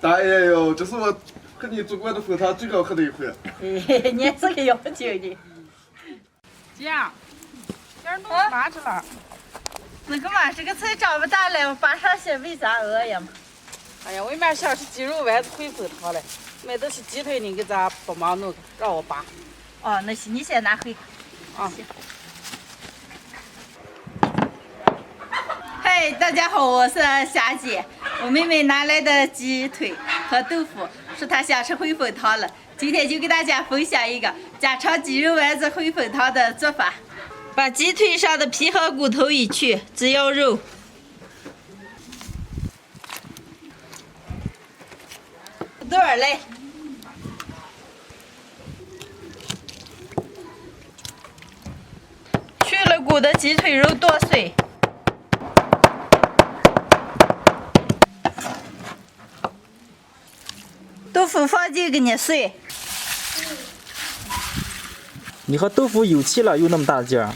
大爷哟，这是我和你做过的粉汤最好喝的一回。你这个要求的。这样，点儿弄麻子了。那个嘛，这个菜这么大了，我扒上些为啥饿呀嘛？哎呀，我原想是鸡肉丸子烩粉汤嘞，买的是鸡腿，你给咱帮忙弄，让我扒。哦，那行，你先拿回。啊。嗨，大家好，我是霞姐。我妹妹拿来的鸡腿和豆腐，说她想吃烩粉汤了。今天就给大家分享一个家常鸡肉丸子烩粉汤的做法。把鸡腿上的皮和骨头一去，只要肉。土豆儿来。去了骨的鸡腿肉剁碎。豆腐放进给你碎。你和豆腐有气了，又那么大劲儿。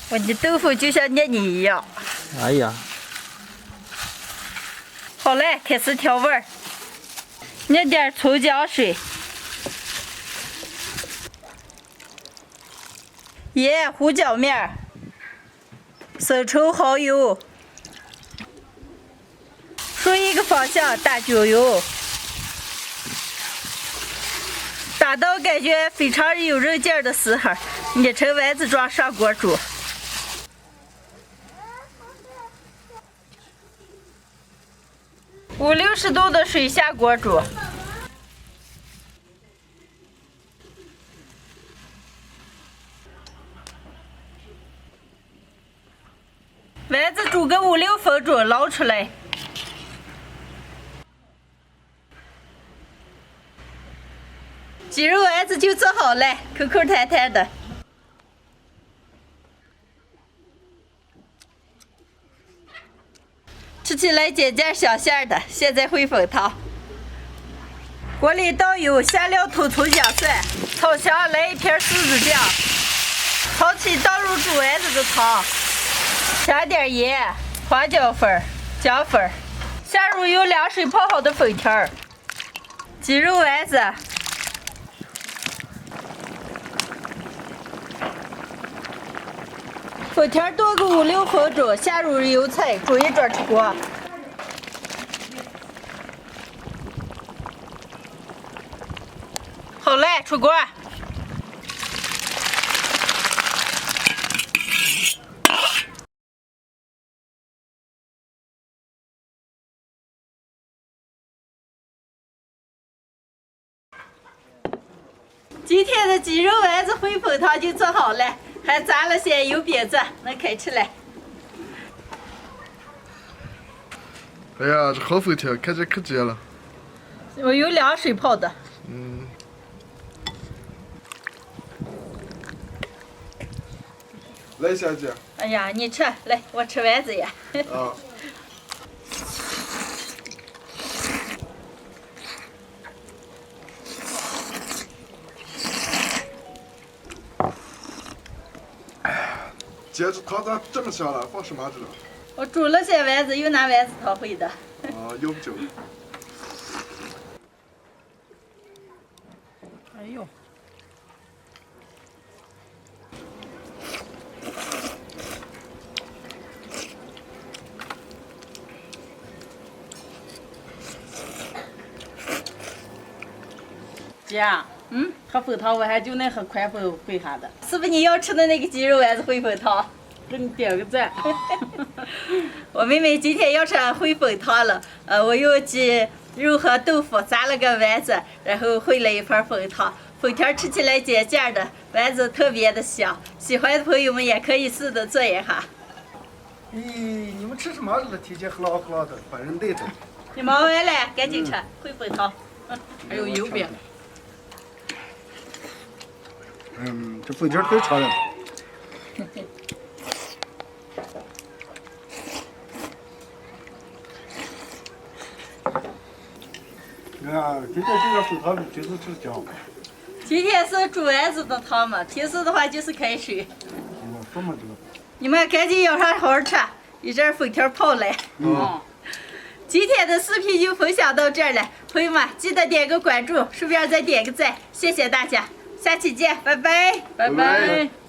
我的豆腐就像捏泥一样。哎呀，好嘞，开始调味儿。捏点葱姜水，盐、胡椒面、生抽、蚝油，顺一个方向打酱油。打到感觉非常有肉劲儿的时候，捏成丸子状上锅煮。50-60度的水下锅煮。丸子煮个5-6分钟，捞出来。鸡肉丸子就做好了，口口弹弹的。吃起来尖尖香香的。现在烩粉汤，锅里倒油，下料土葱姜蒜，炒香，来一片柿子酱，炒起倒入煮丸子的汤，加点盐、花椒粉、姜粉，下入用凉水泡好的粉条，鸡肉丸子。粉条炖个5-6分钟，下入油菜，煮一转出锅。好嘞，出锅。今天的鸡肉丸子烩粉汤就做好了。还炸了些油饼子，能开吃了。哎呀，这好粉条，看着可绝了。我用凉水泡的。来，小姐。哎呀，你吃，来，我吃丸子呀。啊。姐，这汤咋这么香了？放什么这？我煮了些丸子，又拿丸子汤烩的。有不酒。哎呦，姐，喝粉汤我还就能喝宽粉烩下的，是不是你要吃的那个鸡肉丸子烩粉汤？给你点个赞。我妹妹今天要吃烩粉汤了，我用鸡肉和豆腐炸了个丸子，然后烩了一盘粉汤。粉条吃起来尖尖的，丸子特别的香，喜欢的朋友们也可以试着做一下。咦，你们吃什么了？天天喝浪喝浪的，把人累着。你忙完了，赶紧吃烩粉汤。还有油饼。这粉条太长了。啊，今天这个粉汤比平时吃的香。今天是煮丸子的汤嘛，平时的话就是开水。这么这个。你们赶紧要上好好吃，一阵粉条泡来。嗯。今天的视频就分享到这儿了，朋友们记得点个关注，顺便再点个赞，谢谢大家，下期见，拜拜，拜拜。